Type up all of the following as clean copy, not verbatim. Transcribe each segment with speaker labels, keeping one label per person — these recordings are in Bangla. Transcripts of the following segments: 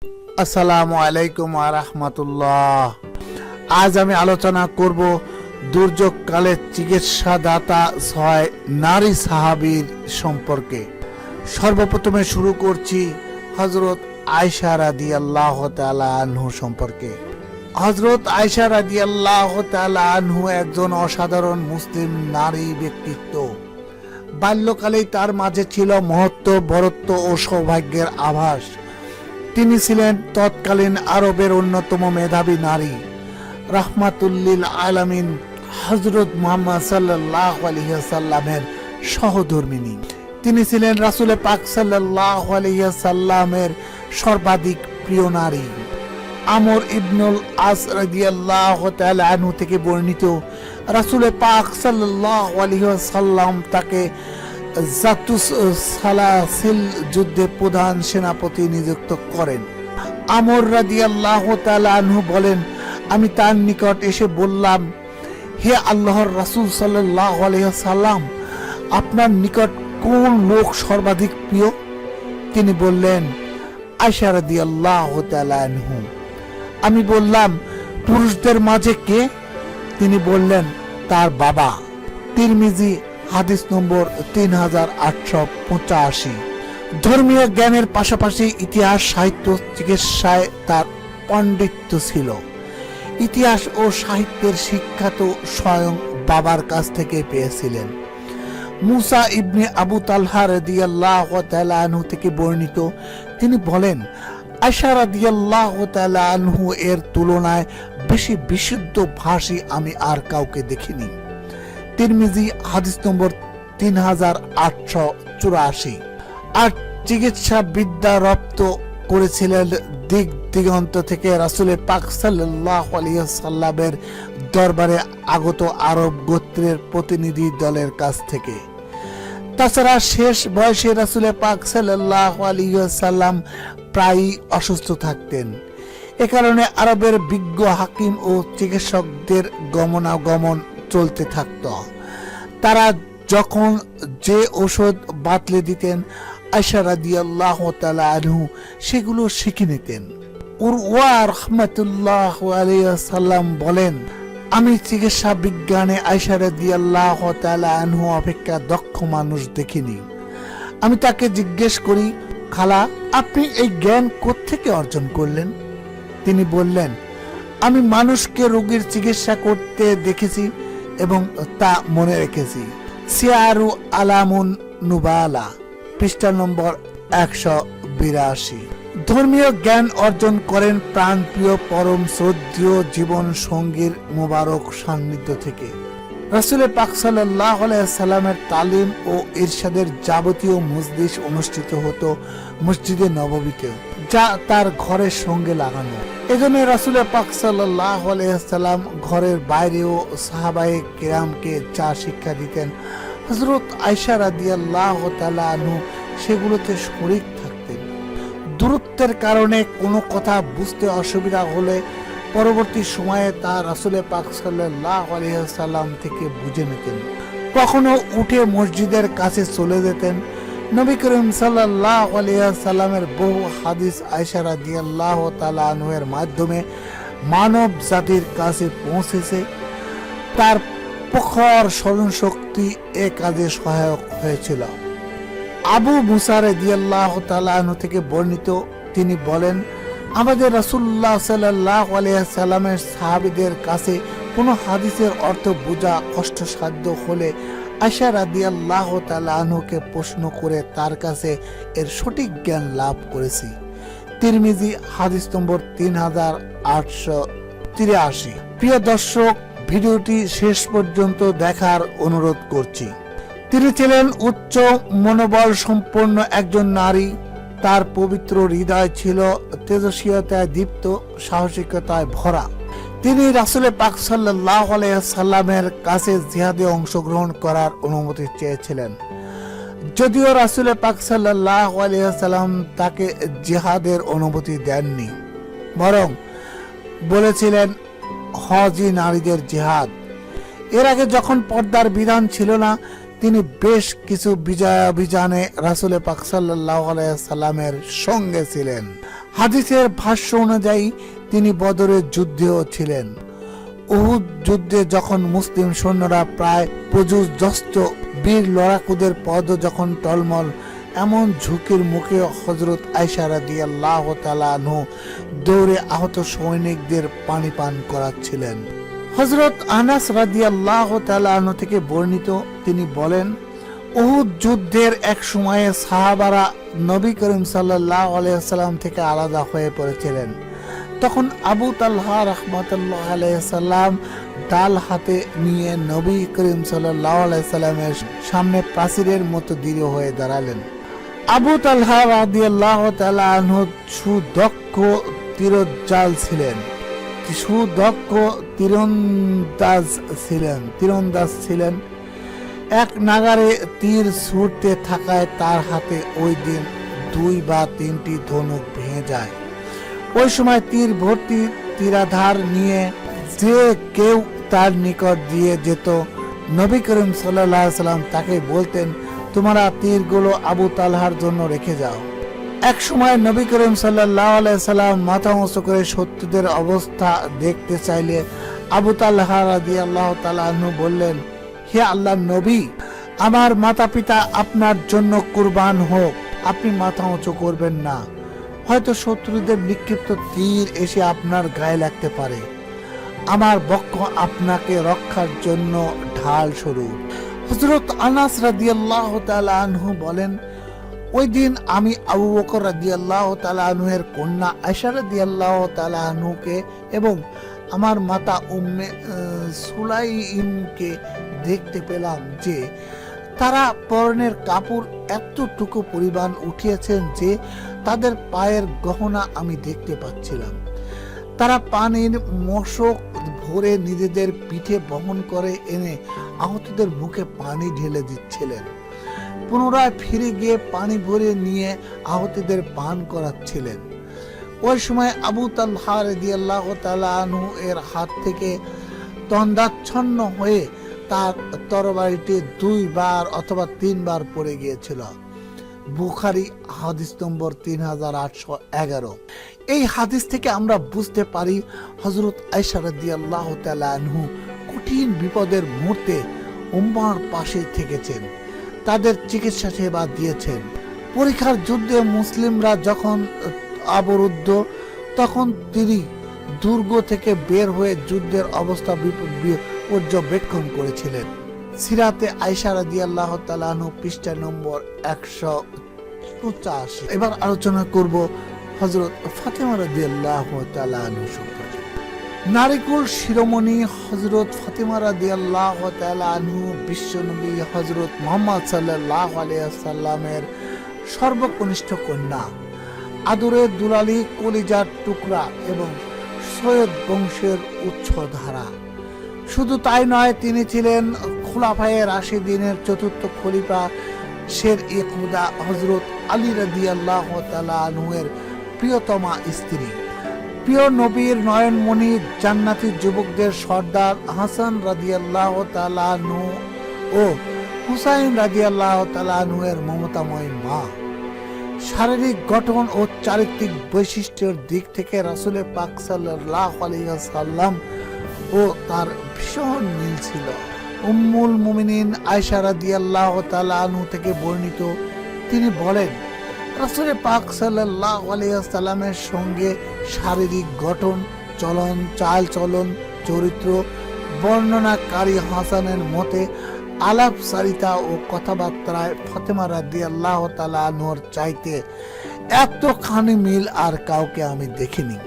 Speaker 1: আসসালামু আলাইকুম ওয়া রাহমাতুল্লাহ। আজ আমি আলোচনা করব দুর্যোগকালে চিকিৎসাদাতা 6 নারী সাহাবীর সম্পর্কে। সর্বপ্রথমে শুরু করছি হযরত আয়েশা রাদিয়াল্লাহু তাআলা আনহু সম্পর্কে। হযরত আয়েশা রাদিয়াল্লাহু তাআলা আনহু একজন অসাধারণ মুসলিম নারী ব্যক্তিত্ব। বাল্যকালেই তার মাঝে ছিল মহত্ব, বরত্ব ও সৌভাগ্যের আভাস। তিনি ছিলেন তৎকালীন আরবের অন্যতম মেধাবী নারী। রাহমাতুল্লিল আলামিন হযরত মুহাম্মদ সাল্লাল্লাহু আলাইহি ওয়াসাল্লামের সহধর্মিণী। তিনি ছিলেন রাসূল পাক সাল্লাল্লাহু আলাইহি ওয়াসাল্লামের সর্বাধিক প্রিয় নারী। আমর ইবনুল আস রাদিয়াল্লাহু তাআলা আনহু থেকে বর্ণিত, রাসূল পাক সাল্লাল্লাহু আলাইহি ওয়াসাল্লাম তাকে জাতুস সালাসিল যুদ্ধে প্রধান সেনাপতি নিযুক্ত করেন। আমর রাদিয়াল্লাহু তাআলা আনহু বলেন, আমি তার নিকট এসে বললাম, হে আল্লাহর রাসূল সাল্লাল্লাহু আলাইহি ওয়াসাল্লাম, আপনার নিকট কোন লোক সর্বাধিক প্রিয়? তিনি বললেন, আয়েশা রাদিয়াল্লাহু তাআলা আনহু। আমি বললাম, পুরুষদের মাঝে কে? তিনি বললেন, তার বাবা। তিরমিজি হাদিস নম্বর 3885। ধর্মীয় জ্ঞানের পাশাপাশি ইতিহাস, সাহিত্য, চিকিৎসায় তার পাণ্ডিত্য ছিল। ইতিহাস ও সাহিত্যের শিক্ষা তো স্বয়ং বাবার কাছ থেকে পেয়েছিলেন। মুসা ইবনে আবু তালহা রাদিয়াল্লাহু তাআলা আনহু থেকে বর্ণিত, তিনি বলেন, আয়েশা রাদিয়াল্লাহু তাআলা আনহু এর তুলনায় বেশি বিশুদ্ধ ভাষী আমি আর কাউকে দেখিনি। তিরমিজি হাদিস নম্বর 3884। আর চিকিৎসা বিদ্যা রপ্ত করেছিলেন দিক দিগন্ত থেকে রাসূল পাক সাল্লাল্লাহু আলাইহি ওয়াসাল্লামের দরবারে আগত আরব গোত্রের প্রতিনিধি দলের কাছ থেকে। তাছাড়া শেষ বয়সে রাসূল পাক সাল্লাল্লাহু আলাইহি ওয়াসাল্লাম প্রায়ই অসুস্থ থাকতেন। এ কারণে আরবের বিজ্ঞ হাকিম ও চিকিৎসকদের গমনাগমন চলতে থাকত। তারা যখন যে ঔষধ বাতলে দিতেন, আয়েশা রাদিয়াল্লাহু তাআলা আনহু সেগুলো শিখে নিতেন। উরওয়া রাহমাতুল্লাহি আলাইহি ওয়াসাল্লাম বলেন, আমি চিকিৎসা বিজ্ঞানে আয়েশা রাদিয়াল্লাহু তাআলা আনহু অপেক্ষা দক্ষ মানুষ দেখিনি। আমি তাকে জিজ্ঞেস করি, খালা, আপনি এই জ্ঞান কোত্থেকে অর্জন করলেন? তিনি বললেন, আমি মানুষকে রোগীর চিকিৎসা করতে দেখেছি এবং তা মনে রেখেছি। সিয়ারু আলামুন নুবালা, পৃষ্ঠা নম্বর 182। ধর্মীয় জ্ঞান অর্জন করেন প্রাণপ্রিয় পরম শ্রদ্ধেয় জীবন সঙ্গীর মুবারক সান্নিধ্য থেকে। রাসূল পাক সাল্লাল্লাহু আলাইহি ওয়াসাল্লামের তালিম ও ইরশাদের যাবতীয় মজলিস অনুষ্ঠিত হতো মসজিদে নববীতে, যা তার ঘরের সঙ্গে লাগানো। এজন্য রাসূল পাক সাল্লাল্লাহু আলাইহি ওয়াসাল্লাম ঘরের বাইরেও সাহাবায়ে কিরামকে যা শিক্ষা দিতেন, হযরত আয়েশা রাদিয়াল্লাহু তাআলা আনহু সেগুলোতে শরীক থাকতেন। দূরত্বের কারণে কোনো কথা বুঝতে অসুবিধা হলে পরবর্তী সময়ে তা রাসূল পাক সাল্লাল্লাহু আলাইহি ওয়াসাল্লাম থেকে বুঝে নিতেন। কখনো উঠে মসজিদের কাছে চলে যেতেন। নবী করিম সাল্লাল্লাহু আলাইহি ওয়াসাল্লামের বহু হাদিস আয়েশা রাদিয়াল্লাহু তাআলা আনহার মাধ্যমে মানব জাতির কাছে পৌঁছেছে। তার প্রখর স্মরণ শক্তি এ কাজে সহায়ক হয়েছিল। আবু মুসা রাদিয়াল্লাহু তাআলা আনহু থেকে বর্ণিত, তিনি বলেন, আমাদের রাসূলুল্লাহ সাল্লাল্লাহু আলাইহি ওয়াসাল্লামের সাহাবীদের কাছে কোনো হাদিসের অর্থ বোঝা কষ্টসাধ্য হলে আয়েশা রাদিয়াল্লাহু তাআলা আনহুকে প্রশ্ন করে তার কাছে এর সঠিক জ্ঞান লাভ করেছি। তিরমিজি হাদিস নম্বর 3883। প্রিয় দর্শক, ভিডিওটি শেষ পর্যন্ত দেখার অনুরোধ করছি। তিনি ছিলেন উচ্চ মনোবল সম্পন্ন একজন নারী। তার পবিত্র হৃদয় ছিল তেজস্বিতায় দীপ্ত, সাহসিকতায় ভরা। তিনি রাসূল পাক সাল্লাল্লাহু আলাইহি ওয়াসাল্লামের কাছে জিহাদে অংশগ্রহণ করার অনুমতি চেয়েছিলেন, যদিও রাসূল পাক সাল্লাল্লাহু আলাইহি ওয়াসাল্লাম তাকে জিহাদের অনুমতি দেননি, বরং বলেছিলেন হজই নারীদের জিহাদ। এর আগে যখন পর্দার বিধান ছিল না, তিনি বেশ কিছু বিজয় অভিযানে রাসূল পাক সাল্লাল্লাহু আলাইহি ওয়াসাল্লামের সঙ্গে ছিলেন। হাদিসের ভাষ্য অনুযায়ী তিনি বদরের যুদ্ধেও ছিলেন। উহুদ যুদ্ধে যখন মুসলিম সৈন্যরা প্রায় পর্যুদস্ত, বীর লড়াকুদের পদ যখন টলমল, এমন ঝুঁকির মুখে হযরত আয়েশা রাদিয়াল্লাহু তাআলা আনহু দৌড়ে আহত সৈনিকদের পানি পান করাচ্ছিলেন। হযরত আনাস রাদিয়াল্লাহু তাআলা আনহু থেকে বর্ণিত, তিনি বলেন, উহুদ যুদ্ধের এক সময়ে সাহাবারা নবী করিম সাল্লাল্লাহু আলাইহি ওয়াসাল্লাম থেকে আলাদা হয়ে পড়েছিলেন। তখন আবু তালহা রাহমাতুল্লাহি আলাইহি সাল্লাম ডাল হাতে নিয়ে নবী করিম সাল্লাল্লাহু আলাইহি সাল্লামের সামনে প্রাচীরের মতো দৃঢ় হয়ে দাঁড়ালেন। আবু তালহা রাদিয়াল্লাহু তাআলা আনহু সুদক্ষ তীরন্দাজ ছিলেন। এক নাগারে তীর ছুটতে থাকায় তার হাতে ওই দিন 2 বা 3টি ধনুক ভেঙে যায়। ওই সময় তীর ভর্তি তীরাধার নিয়ে যে কেউ তার নিকট দিয়ে যেত, নবী করিম সাল্লাল্লাহু আলাইহি সাল্লাম তাকে বলতেন, তোমরা তীরগুলো আবু তালহার জন্য রেখে যাও। এক সময় নবী করিম সাল্লাল্লাহু আলাইহি সাল্লাম মাথা উঁচু করে শত্রুদের অবস্থা দেখতে চাইলে আবু তালহা রাদিয়াল্লাহু তাআলা আনহু বললেন, হে আল্লাহর নবী, আমার মাতা পিতা আপনার জন্য কুরবান হোক, আপনি মাথা উঁচু করবেন না। হয়তো শত্রুদের নিক্ষিপ্ত তীর এসে আপনার গায়ে লাগতে পারে। আমার বক্ষ আপনাকে রক্ষার জন্য ঢাল স্বরূপ। হযরত আনাস রাদিয়াল্লাহু তাআলা আনহু বলেন, ওই দিন আমি আবু বকর রাদিয়াল্লাহু তাআলা আনহুর কন্যা আয়েশা রাদিয়াল্লাহু তাআলা আনহুকে এবং আমার মাতা উম্মে সুলাইমকে দেখতে পেলাম যে তারা পরনের কাপড় এতটুকু পরিমাণ উঠিয়েছেন যে তাদের পায়ের গহনা আমি দেখতে পাচ্ছিলাম। তারা পানির মশক ভরে নিজেদের পিঠে বহন করে এনে আহতদের মুখে পানি ঢেলে দিচ্ছিলেন। পুনরায় ফিরে গিয়ে পানি ভরে নিয়ে আহতদের পান করাচ্ছিলেন। ওই সময় আবু তালহা রাদিয়াল্লাহু তাআলা আনহু এর হাত থেকে তন্দাচ্ছন্ন হয়ে তার তরবারিটি 2 বার অথবা 3 বার পড়ে গিয়েছিল। বুখারী হাদিস নম্বর 3811। এই হাদিস থেকে আমরা বুঝতে পারি হযরত আয়েশা রাদিয়াল্লাহু তাআলা আনহু কঠিন বিপদের মুহূর্তে উম্মার পাশে থেকেছেন, তাদের চিকিৎসা সেবা দিয়েছেন। পরীক্ষার যুদ্ধে মুসলিমরা যখন অবরুদ্ধ, তখন তিনি দুর্গ থেকে বের হয়ে যুদ্ধের অবস্থা পর্যবেক্ষণ করেছিলেন। সিরাতে আয়েশা রাদিয়াল্লাহু তাআলা আনহু পৃষ্ঠা নম্বর 185। এবার আলোচনা করব হযরত ফাতেমা রাদিয়াল্লাহু তাআলা আনহু সম্পর্কে। নারীকুল শিরোমণি হযরত ফাতেমা রাদিয়াল্লাহু তাআলা আনহু বিশ্বনবী হযরত মুহাম্মদ সাল্লাল্লাহু আলাইহি ওয়াসাল্লামের সর্বকনিষ্ঠ কন্যা, আদরের দুলালী, কলিজার টুকরা এবং সৈয়দ বংশের উচ্চধারা। শুধু তাই নয়, তিনি ছিলেন খুলাফায়ে রাশিদিনের 4র্থ খলিফা শের-ই খুদা হযরত আলী রাদিয়াল্লাহু তাআলা আনহুর প্রিয়তমা স্ত্রী। প্রিয় নবীর নয়নমণি, জান্নাতি যুবকদের সর্দার হাসান রাদিয়াল্লাহু তাআলা আনহু ও হুসাইন রাদিয়াল্লাহু তাআলা আনহুর মমতাময়ী মা। শারীরিক গঠন ও চারিত্রিক বৈশিষ্ট্যের দিক থেকে রাসূল পাক সাল্লাল্লাহু আলাইহি ওয়াসাল্লাম ও তার ভীষণ মিল ছিল। উম্মুল মুমিনিন আয়েশা রাদিয়াল্লাহু তাআলা আনহু থেকে বর্ণিত, তিনি বলেন, রাসূল পাক সাল্লাল্লাহু আলাইহি ওয়াসাল্লামের সঙ্গে শারীরিক গঠন, চলন, চাল চলন, চরিত্র বর্ণনাকারী হাসানের মতে আলাপচারিতা ও কথাবার্তায় ফাতেমা রাদিয়াল্লাহু তাআলা আনহুর চাইতে এতখানি মিল আর কাউকে আমি দেখিনি।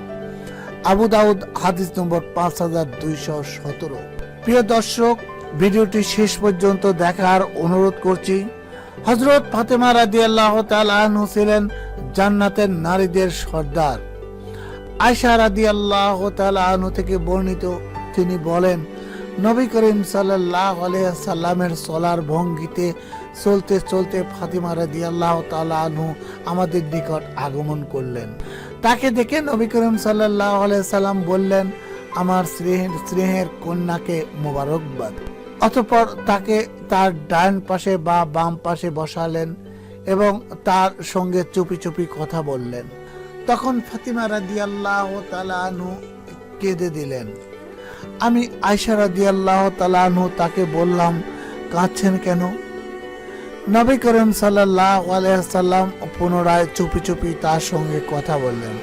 Speaker 1: আবু দাউদ হাদিস নম্বর 5217। প্রিয় দর্শক, ভিডিওটি শেষ পর্যন্ত দেখার অনুরোধ করছি। হযরত ফাতেমা রাদিয়াল্লাহু তাআলা আনহু ছিলেন জান্নাতের নারীদের সর্দার। আয়েশা রাদিয়াল্লাহু তাআলা আনহু থেকে বর্ণিত, তিনি বলেন, নবী করিম সাল্লাল্লাহু আলাইহি সাল্লামের চলার ভঙ্গিতে চলতে চলতে ফাতেমা রাদিয়াল্লাহু তাআলা আনহু আমাদের নিকট আগমন করলেন। তাকে দেখে নবী করিম সাল্লাল্লাহু আলাইহি সাল্লাম বললেন, আমার স্নেহের কন্যাকে মোবারকবাদ। অতঃপর তাকে তার ডান পাশে বা বাম পাশে বসালেন এবং তার সঙ্গে চুপি চুপি কথা বললেন। তখন ফাতিমা রাদিয়াল্লাহু তাআলা আনহু কেঁদে দিলেন। আমি আয়েশা রাদিয়াল্লাহু তাআলা আনহু তাকে বললাম, কাঁদছেন কেন? নবী করিম সাল্লাল্লাহু আলাইহি সাল্লাম পুনরায় চুপি চুপি তার সঙ্গে কথা বললেন।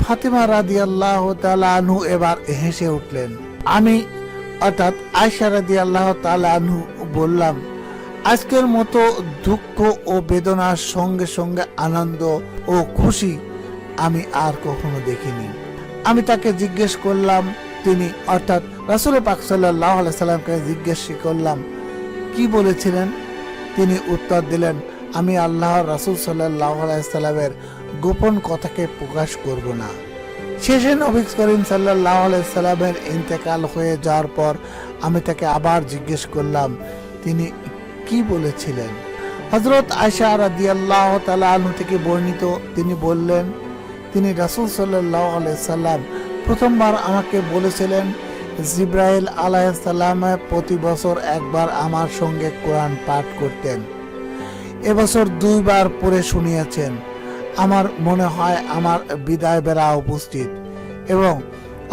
Speaker 1: ফাতিমা রাদিয়াল্লাহু তাআলা আনহু এবার হেসে উঠলেন। আমি অর্থাৎ আয়েশা রাদিয়াল্লাহু তাআলা আনহু বললাম, আজকের মতো দুঃখ ও বেদনার সঙ্গে সঙ্গে আনন্দ ও খুশি আমি আর কখনো দেখিনি। আমি তাকে জিজ্ঞেস করলাম, তিনি অর্থাৎ রাসূল পাক সাল্লাল্লাহু আলাইহি সাল্লামকে জিজ্ঞেস করলাম কি বলেছিলেন। তিনি উত্তর দিলেন, আমি আল্লাহর রাসূল সাল্লাল্লাহু আলাইহি সাল্লামের গোপন কথাকে প্রকাশ করব না। শেষে নবী করিম সাল্লাল্লাহু আলাইহি সাল্লামের ইন্তেকাল হয়ে যাওয়ার পর আমি তাকে আবার জিজ্ঞেস করলাম তিনি কি বলেছিলেন। হযরত আয়েশা রাদিয়াল্লাহু তাআলা আনহা থেকে বর্ণিত, তিনি বললেন, তিনি রাসূল সাল্লাল্লাহু আলাইহি সাল্লাম প্রথমবার আমাকে বলেছিলেন, জিবরাইল আলাইহিস সালাম প্রতি বছর একবার আমার সঙ্গে কোরআন পাঠ করতেন। এবছর 2 বার পড়ে শুনিয়েছেন। আমার মনে হয় আমার বিদায় বেলা উপস্থিত এবং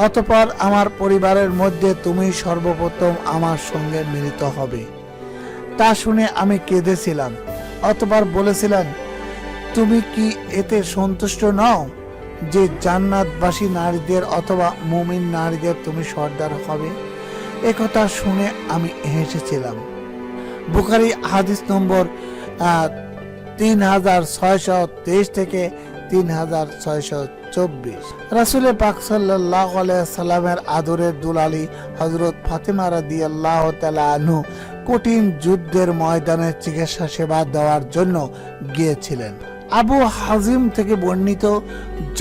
Speaker 1: অতঃপর আমার পরিবারের মধ্যে তুমি সর্বপ্রথম আমার সঙ্গে মিলিত হবে। তা শুনে আমি কেঁদেছিলাম। অতঃপর বলেছিলেন, তুমি কি এতে সন্তুষ্ট নও যে জান্নাতবাসী নারীদের অথবা মুমিন নারীদের তুমি সর্দার হবে? একথা শুনে আমি হেসেছিলাম। বুখারী হাদিস নম্বর 3623 থেকে 3624। রাসূল পাক সাল্লাল্লাহু আলাইহি সাল্লামের আদরের দুলালি হযরত ফাতিমা রাদিয়াল্লাহু তাআলা আনহু কঠিন যুদ্ধের ময়দানে চিকিৎসা সেবা দেওয়ার জন্য গিয়েছিলেন। আবু হাজিম থেকে বর্ণিত,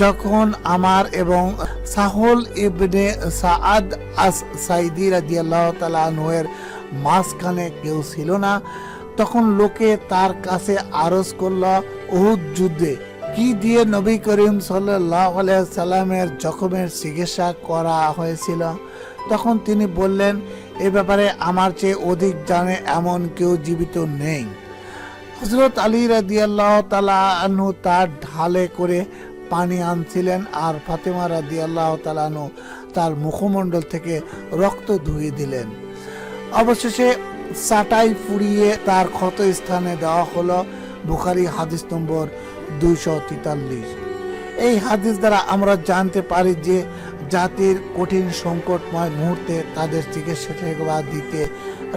Speaker 1: যখন আমার এবং সাহল ইবনে সাআদ আস-সাইদি রাদিয়াল্লাহু তাআলা আনহু এর মাঝখানে কেউ ছিল না, তখন লোকে তার কাছে আরজ করল, উহুদ যুদ্ধে কি দিয়ে নবী করিম সাল্লাল্লাহু আলাইহি সাল্লামের জখমের চিকিৎসা করা হয়েছিল? তখন তিনি বললেন, এ ব্যাপারে আমার চেয়ে অধিক জানে এমন কেউ জীবিত নেই। হযরত আলী রাদিয়াল্লাহু তাআলা আনহু তার ঢালে করে পানি আনছিলেন আর ফাতিমা রাদিয়াল্লাহু তাআলা আনহু তার মুখমণ্ডল থেকে রক্ত ধুয়ে দিলেন। অবশেষে চাটাই পুড়িয়ে তার ক্ষত স্থানে দেওয়া হলো। বুখারী হাদিস নম্বর 243। এই হাদিস দ্বারা আমরা জানতে পারি যে জাতির কঠিন সংকটময় মুহূর্তে তাদের চিকিৎসা সেবা দিতে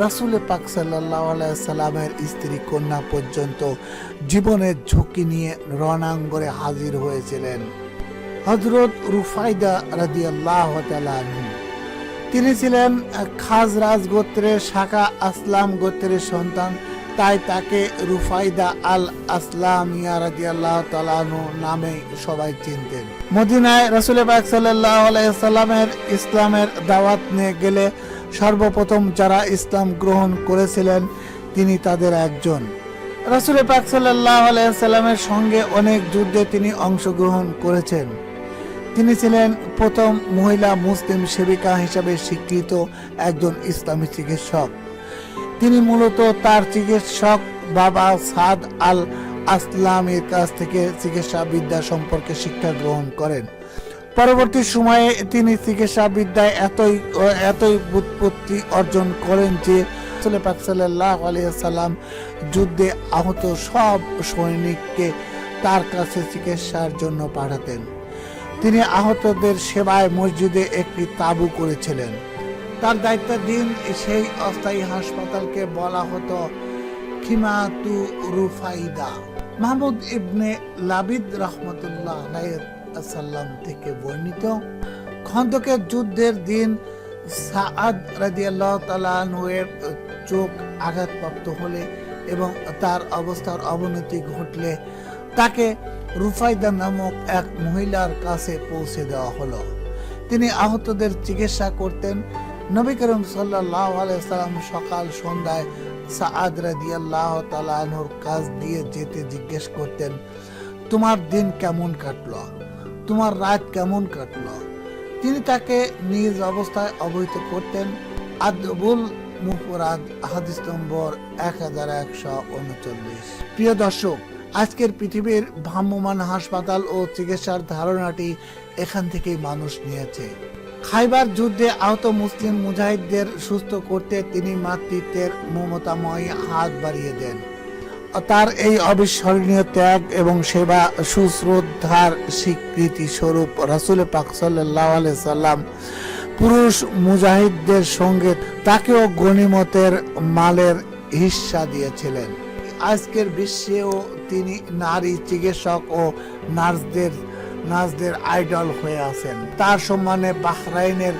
Speaker 1: রাসূল পাক সাল্লাল্লাহু আলাইহি সাল্লামের স্ত্রী কন্যা পর্যন্ত জীবনের ঝুঁকি নিয়ে রণাঙ্গনে হাজির হয়েছিলেন। হযরত রুফাইদা রাদিয়াল্লাহু তাআলা আনহু, তিনি ছিলেন খাজরাজ গোত্রের শাখা আসলাম গোত্রের সন্তান, তাই তাকে রুফাইদা আল আসলামিয়া রাদিয়াল্লাহু তাআলা আনহু নামে সবাই চিনতেন। মদিনায় রাসূল পাক সাল্লাল্লাহু আলাইহি সাল্লামের ইসলামের দাওয়াত নিয়ে গেলে সর্বপ্রথম যারা ইসলাম গ্রহণ করেছিলেন তিনি তাদের একজন। রাসূল পাক সাল্লাল্লাহু আলাইহি সাল্লামের সঙ্গে অনেক যুদ্ধে তিনি অংশগ্রহণ করেছেন। তিনি ছিলেন প্রথম মহিলা মুসলিম সেবিকা হিসেবে স্বীকৃত একজন ইসলামী চিকিৎসক। তিনি মূলত তার চিকিৎসক বাবা সাদ আল আসলামের কাছ থেকে চিকিৎসা বিদ্যা সম্পর্কে শিক্ষা গ্রহণ করেন। পরবর্তী সময়ে তিনি চিকিৎসা বিদ্যায় এতই ব্যুৎপত্তি অর্জন করেন যে রাসূল পাক সাল্লাল্লাহু আলাইহি সাল্লাম যুদ্ধে আহত সব সৈনিককে তার কাছে চিকিৎসার জন্য পাঠাতেন। তিনি আহতদের সেবায় মসজিদে একটি তাঁবু করেছিলেন। তার দায়িত্বাধীন সেই অস্থায়ী হাসপাতালকে বলা হতো খিমাতু রুফাইদা। মাহমুদ ইবনে লাবিদ রাহমাতুল্লাহ আলাইহি সাল্লাম থেকে বর্ণিত, খন্দকের যুদ্ধের দিন সাআদ রাদিয়াল্লাহু তাআলা আনহু এর চোখ আঘাতপ্রাপ্ত হলে এবং তার অবস্থার অবনতি ঘটলে তাকে রুফাইদা নামক এক মহিলার কাছে পৌঁছে দেওয়া হলো। তিনি আহতদের চিকিৎসা করতেন। নবী করিম সাল্লাল্লাহু আলাইহি সাল্লাম সকাল সন্ধ্যায় সাআদ রাদিয়াল্লাহু তাআলা আনহুর কাছ দিয়ে যেতে জিজ্ঞেস করতেন, তোমার দিন কেমন কাটলো, তোমার রাত কেমন কাটলো? তিনি তাকে নিজ অবস্থায় অবহিত করতেন। আদবুল মুফরাদ হাদিস নম্বর 1139। প্রিয় দর্শক, আজকের পৃথিবীর ভ্রাম্যমাণ হাসপাতাল ও চিকিৎসার ধারণাটি এখান থেকেই মানুষ নিয়েছে। খাইবার যুদ্ধে আহত মুসলিম মুজাহিদদের সুস্থ করতে তিনি মাতৃত্বের মমতাময় হাত বাড়িয়ে দেন। তার এই অবিস্মরণীয় ত্যাগ এবং সেবা সুশ্রদ্ধার স্বীকৃতি স্বরূপ রাসূল পাক সাল্লাল্লাহু আলাইহি সাল্লাম পুরুষ মুজাহিদদের সঙ্গে তাকেও গনিমতের মালের হিস্সা দিয়েছিলেন। আজকের বিশ্বেও তিনি নারী চিকিৎসক ও নার্সদের আইডল হয়ে আছেন। তার সম্মানে বাহরাইনের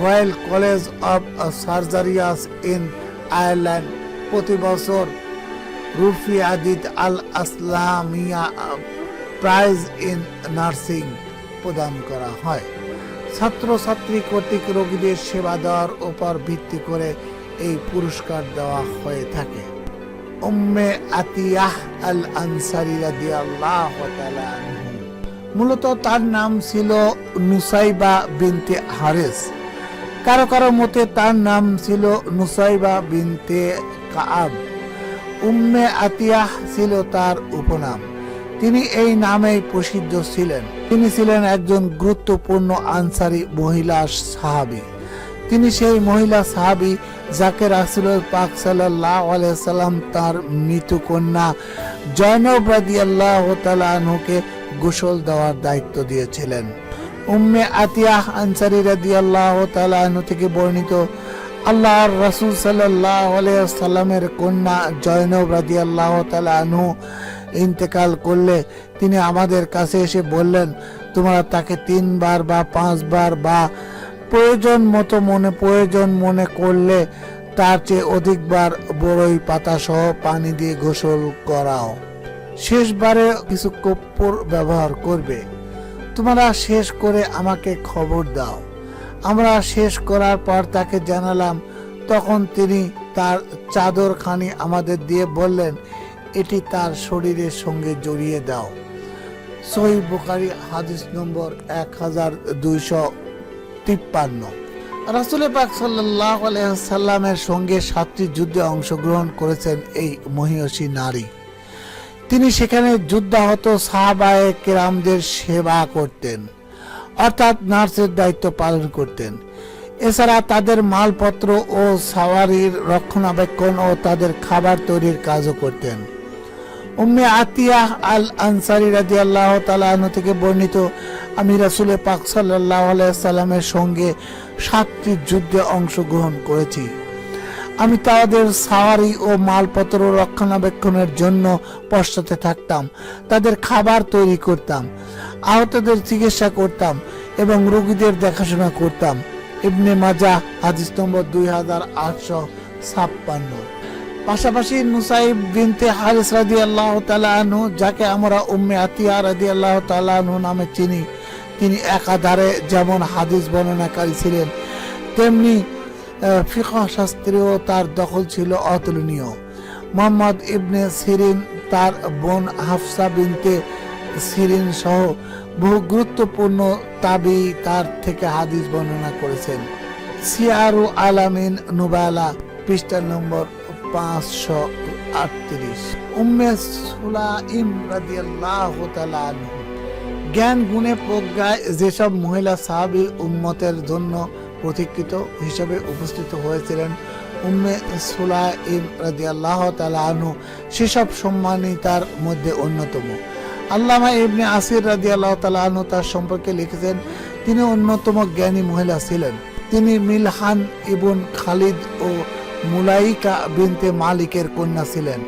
Speaker 1: royal college of surgeons in Ireland প্রতি বছর রুফিয়াদিত Al Aslamia prize in nursing প্রদান করা হয়। ছাত্রছাত্রী কর্তৃক রোগীদের সেবা দেওয়ার উপর ভিত্তি করে এই পুরস্কার দেওয়া হয়ে থাকে। উম্মে আতিয়াহ আল আনসারী রাদিয়াল্লাহু তাআলা আনহা, মূলত তার নাম ছিল নুসাইবা বিনতে হারিস। কারো কারো মতে তার নাম ছিল নুসাইবা বিনতে কাআব। উম্মে আতিয়াহ ছিল তার উপনাম। তিনি এই নামেই প্রসিদ্ধ ছিলেন। তিনি ছিলেন একজন গুরুত্বপূর্ণ আনসারী মহিলা সাহাবী। তিনি সেই মহিলা সাহাবী যাকে রাসূল পাক সাল্লাল্লাহু আলাইহি সাল্লাম তার মৃত কন্যা জয়নব রাদিয়াল্লাহু তাআলা আনহাকে গোসল দেওয়ার দায়িত্ব দিয়েছিলেন। উম্মে আতিয়াহ আনসারী রাদিয়াল্লাহু তাআলা আনহা থেকে বর্ণিত, আল্লাহর রাসূল সাল্লাল্লাহু আলাইহি সাল্লামের কন্যা জয়নব রাদিয়াল্লাহু তাআলা আনহা ইন্তেকাল করলে তিনি আমাদের কাছে এসে বললেন, তোমরা তাকে 3 বার বা 5 বার বা প্রয়োজন মনে করলে তার চেয়ে অধিকবার বড়ই পাতা সহ পানি দিয়ে গোসল করাও। শেষবারে কিছু কর্পূর ব্যবহার করবে। তোমরা শেষ করে আমাকে খবর দাও। আমরা শেষ করার পর তাকে জানালাম। তখন তিনি তার চাদরখানি আমাদের দিয়ে বললেন, এটি তার শরীরের সঙ্গে জড়িয়ে দাও। সহিহ বুখারী হাদিস নম্বর 1253। রাসূল পাক সাল্লাল্লাহু আলাইহি সাল্লামের সঙ্গে 7টি যুদ্ধে অংশগ্রহণ করেছেন এই মহিয়সী নারী। তিনি সেখানে যুদ্ধাহত সাহাবায়ে কেরামদের সেবা করতেন, অর্থাৎ নার্সের দায়িত্ব পালন করতেন। এছাড়া তাদের মালপত্র ও সাওয়ারির রক্ষণাবেক্ষণ ও তাদের খাবার তৈরির কাজও করতেন। উম্মে আতিয়াহ আল আনসারী রাদিয়াল্লাহু তাআলা আনহা থেকে বর্ণিত, আমি রাসূল পাক সাল্লাল্লাহু আলাইহি সাল্লামের সঙ্গে 7টি যুদ্ধে অংশগ্রহণ করেছি। আমি তাদের সাওয়ারি ও মালপত্র রক্ষণাবেক্ষণের জন্য পশ্চাতে থাকতাম, তাদের খাবার তৈরি করতাম, আহতদের চিকিৎসা করতাম এবং রোগীদের দেখাশোনা করতাম। ইবনে মাজাহ হাদিস নম্বর 2856। পাশাপাশি নুসাইব বিনতে হারিস রাদিয়াল্লাহু তাআলা আনহু, যাকে আমরা উম্মে আতিয়া রাদিয়াল্লাহু তাআলা আনহু নামে চিনি, তিনি একাধারে যেমন হাদিস বর্ণনাকারী ছিলেন, তেমনি ফিকহ শাস্ত্রেও তার দখল ছিল অতুলনীয়। মুহাম্মদ ইবনে সিরিন, তার বোন হাফসা বিনতে সিরিন সহ বহু গুরুত্বপূর্ণ তাবি তার থেকে হাদিস বর্ণনা করেছেন। সিয়ারু আলামিন নুবালা পৃষ্ঠা নম্বর 538। উম্মে সুলাইম রাদিয়াল্লাহু তাআলা আনহা, জ্ঞান গুণে প্রজ্ঞায় যেসব মহিলা সাহাবী উম্মতের জন্য প্রতীক্ষিত হিসেবে উপস্থিত হয়েছিলেন, উম্মে সুলাইম রাদিয়াল্লাহু তাআলা আনহু সেসব সম্মানিতার মধ্যে অন্যতম। আল্লামা ইবনে আসির রাদিয়াল্লাহু তাআলা আনহু তার সম্পর্কে লিখেছেন, তিনি অন্যতম জ্ঞানী মহিলা ছিলেন। তিনি মিলহান ইবন খালিদ ও মুলাইকা বিনতে মালিকের কন্যা ছিলেন।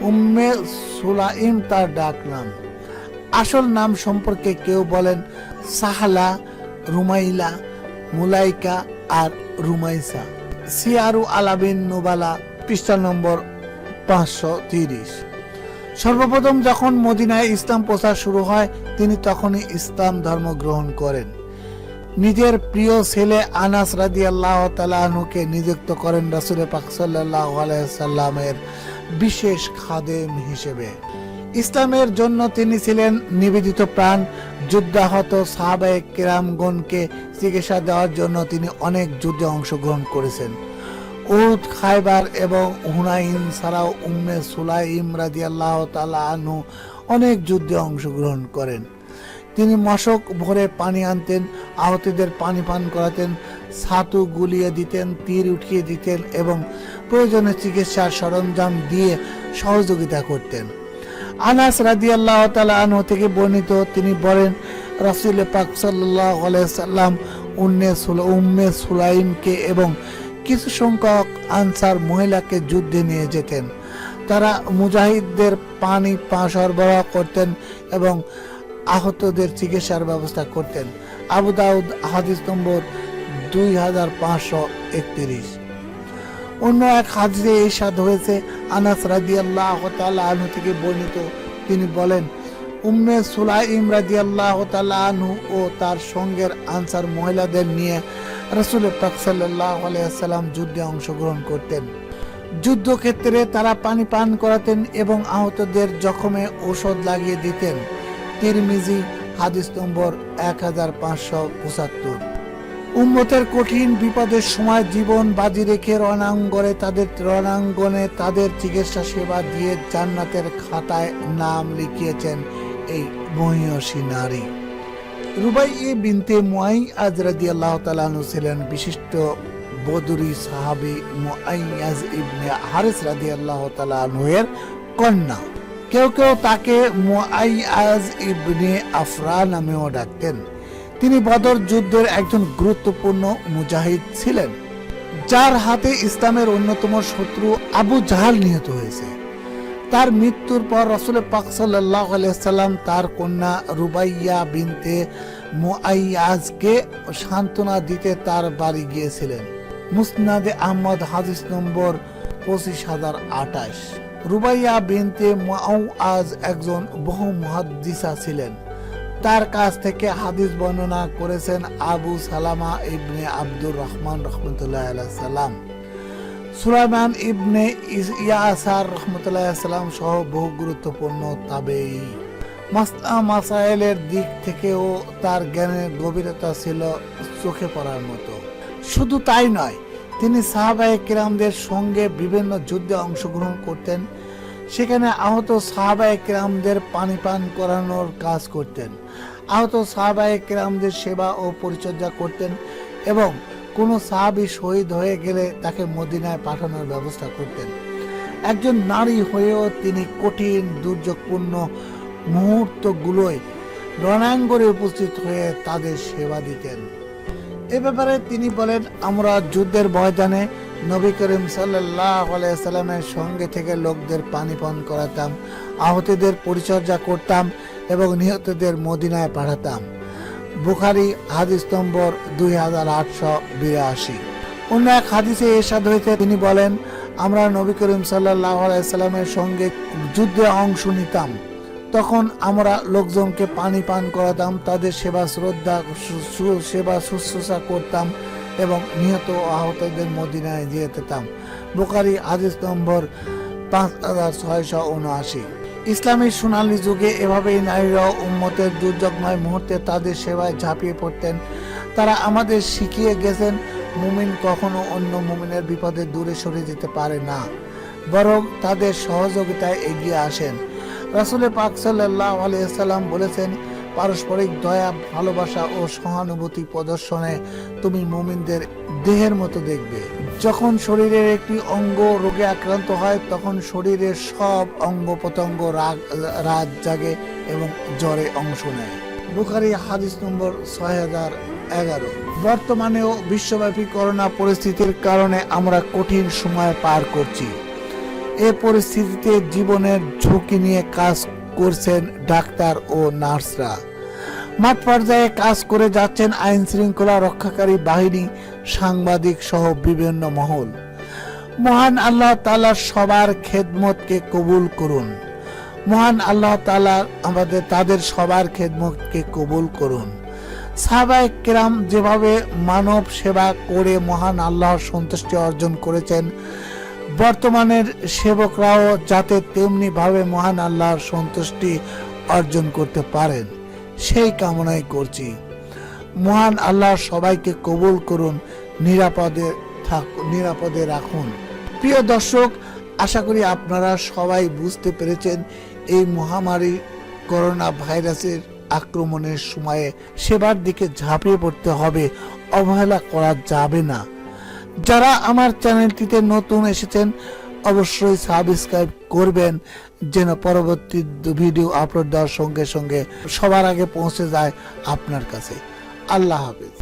Speaker 1: উম্মে সুলাইম তার ডাক নাম। আসল নাম সম্পর্কে কেউ বলেন সাহলা, রুমাইলা, মুলাইকা আর রুমাইসা। সিয়ারু আলামিন নুবালা পৃষ্ঠা নম্বর 530। সর্বপ্রথম যখন মদিনায় ইসলাম প্রচার শুরু হয়, তিনি তখনই ইসলাম ধর্ম গ্রহণ করেন। নিজের প্রিয় ছেলে আনাস রাদিয়াল্লাহু তাআলা আনহুকে নিযুক্ত করেন রাসূল পাক সাল্লাল্লাহু আলাইহি সাল্লামের বিশেষ খাদেম হিসেবে। ইসলামের জন্য তিনি ছিলেন নিবেদিত প্রাণ। যুদ্ধাহত সাহাবায়ে কেরামগণকে চিকিৎসা দেওয়ার জন্য তিনি অনেক যুদ্ধে অংশগ্রহণ করেছেন। উহুদ, খায়বার এবং হুনাইন ছাড়াও উম্মে সুলাইম রাদিয়াল্লাহু তাআলা আনহু অনেক যুদ্ধে অংশগ্রহণ করেন। তিনি মশক ভরে পানি আনতেন, আহতদের পানি পান করাতেন, ছাতু গুলিয়ে দিতেন, তীর উঠিয়ে দিতেন এবং প্রয়োজনে চিকিৎসার সরঞ্জাম দিয়ে সহযোগিতা করতেন। আনাস রাদিয়াল্লাহু তাআলা আনহু থেকে বর্ণিত, তিনি বলেন, রাসূল পাক সাল্লাল্লাহু আলাইহি সাল্লাম উম্মে সুলাইমকে এবং কিছু সংখ্যক আনসার মহিলাকে যুদ্ধে নিয়ে যেতেন। তারা মুজাহিদদের পানি সরবরাহ করতেন এবং আহতদের চিকিৎসার ব্যবস্থা করতেন। আবু দাউদ হাদিস নম্বর 2531। অন্য এক হাদিসে ইরশাদ হয়েছে, আনাস রাদিয়াল্লাহু তাআলা আনহু থেকে বর্ণিত, তিনি বলেন, উম্মে সুলাইম রাদিয়াল্লাহু তাআলা আনহু ও তার সঙ্গের আনসার মহিলাদের নিয়ে রাসূল পাক সাল্লাল্লাহু আলাইহি ওয়াসাল্লাম যুদ্ধে অংশগ্রহণ করতেন। যুদ্ধক্ষেত্রে তারা পানি পান করাতেন এবং আহতদের জখমে ঔষধ লাগিয়ে দিতেন। তিরমিজি হাদিস নম্বর 1575। উম্মতের কঠিন বিপদের সময় জীবন বাজি রেখে রণাঙ্গনে তাদের চিকিৎসা সেবা দিয়ে জান্নাতের খাতায় নাম লিখিয়েছেন এই মহিয়সী নারী। রুবাইয়া বিনতে মুআইয়াজ রাদিয়াল্লাহু তাআলা আনহু ছিলেন বিশিষ্ট বদরি সাহাবী মুআইয়াজ ইবনে হারিস রাদিয়াল্লাহু তাআলা আনহু এর কন্যা। কেউ কেউ তাকে মুআইয়াজ ইবনে আফরা নামেও ডাকতেন। তিনি বদর যুদ্ধের একজন গুরুত্বপূর্ণ মুজাহিদ ছিলেন, যার হাতে ইসলামের অন্যতম শত্রু আবু জাহাল নিহত হয়েছে। তার মৃত্যুর পর রাসূল পাক সাল্লাল্লাহু আলাইহি ওয়াসাল্লাম তার কন্যা রুবাইয়া বিনতে মুআইয়াজকে সান্ত্বনা দিতে তার বাড়ি গিয়েছিলেন। মুসনাদে আহমদ হাদিস নম্বর 25028। রুবাইয়া বিনতে মুআইয়াজ একজন বহু মুহাদ্দিসা ছিলেন। তার কাছ থেকে হাদিস বর্ণনা করেছেন আবু সালামা ইবনে আব্দুর রহমান রাহমাতুল্লাহি আলাইহি সাল্লাম, সুলাইমান ইবনে ইয়াসার রাহমাতুল্লাহি আলাইহি সাল্লাম সহ বহু গুরুত্বপূর্ণ তাবেঈ। মাসাইলের দিক থেকেও তার জ্ঞানের গভীরতা ছিল চোখে পড়ার মতো। শুধু তাই নয়, তিনি সাহাবায়ে কেরামদের সঙ্গে বিভিন্ন যুদ্ধে অংশগ্রহণ করতেন। সেখানে আহত সাহাবায়ে কেরামদের পানি পান করানোর কাজ করতেন, আহত সাহাবায়ে কেরামদের সেবা ও পরিচর্যা করতেন এবং কোনো সাহাবী শহীদ হয়ে গেলে তাকে মদিনায় পাঠানোর ব্যবস্থা করতেন। একজন নারী হয়েও তিনি কঠিন দুর্যোগপূর্ণ মুহূর্তগুলোয় রণাঙ্গনে উপস্থিত হয়ে তাদের সেবা দিতেন। এ ব্যাপারে তিনি বলেন, আমরা যুদ্ধের ময়দানে নবী করিম সাল্লাল্লাহু আলাইহি ওয়াসাল্লামের সঙ্গে থেকে লোকদের পানি পান করাতাম, আহতদের পরিচর্যা করতাম এবং নিহতদের মদিনায় পাঠাতাম। বুখারী হাদিস নম্বর 2882। অন্য এক হাদিসে ইরশাদ হয়েছে, তিনি বলেন, আমরা নবী করিম সাল্লাল্লাহু আলাইহি ওয়াসাল্লামের সঙ্গে যুদ্ধে অংশ নিতাম। তখন আমরা লোকজনকে পানি পান করাতাম, তাদের সেবা শুশ্রূষা করতাম এবং নিহত ও আহতদের মদিনায় দিয়ে যেতাম। বুখারী হাদিস নম্বর 5679। ইসলামের সোনালী যুগে এভাবেই নারীরা উম্মতের দুর্যোগময় মুহূর্তে তাদের সেবায় ঝাঁপিয়ে পড়তেন। তারা আমাদের শিখিয়ে গেছেন, মুমিন কখনো অন্য মুমিনের বিপদে দূরে সরে যেতে পারে না, বরং তাদের সহযোগিতায় এগিয়ে আসেন। রাসূল পাক সাল্লাল্লাহু আলাইহি ওয়াসাল্লাম বলেছেন, পারস্পরিক দয়া, ভালোবাসা ও সহানুভূতি প্রদর্শনে তুমি মুমিনদের দেহের মতো দেখবে। যখন শরীরের একটি অঙ্গ রোগে আক্রান্ত হয়, তখন শরীরের সব অঙ্গ প্রত্যঙ্গ রাত জাগে এবং জ্বরে অংশ নেয়। বুখারী হাদিস নম্বর 6011। বর্তমানেও বিশ্বব্যাপী করোনা পরিস্থিতির কারণে আমরা কঠিন সময় পার করছি। এ পরিস্থিতিতে জীবনের ঝুঁকি নিয়ে কাজ করছেন ডাক্তার ও নার্সরা। মাঠ পর্যায়ে কাজ করে যাচ্ছেন আইন শৃঙ্খলা রক্ষাকারী বাহিনী, সাংবাদিক সহ বিভিন্ন মহল। মহান আল্লাহ তাআলা সবার খেদমতকে কবুল করুন। মহান আল্লাহ তাআলা তাদের সবার খেদমতকে কবুল করুন। সাহাবায়ে কেরাম যেভাবে মানব সেবা করে মহান আল্লাহর সন্তুষ্টি অর্জন করেছেন, বর্তমানের সেবকরাও যাতে তেমনি ভাবে মহান আল্লাহর সন্তুষ্টি অর্জন করতে পারেন, সেই কামনাই করছি। মহান আল্লাহ সবাইকে কবুল করুন, নিরাপদে রাখুন। প্রিয় দর্শক, আশা করি আপনারা সবাই বুঝতে পেরেছেন এই মহামারী করোনা ভাইরাসের আক্রমণের সময়ে সেবার দিকে ঝাঁপিয়ে পড়তে হবে, অবহেলা করা যাবে না। যারা আমার চ্যানেলটিতে নতুন এসেছেন অবশ্যই সাবস্ক্রাইব করবেন, যেন পরবর্তী ভিডিও আপলোড দেওয়ার সঙ্গে সঙ্গে সবার আগে পৌঁছে যায় আপনার কাছে। আল্লাহ হাফেজ।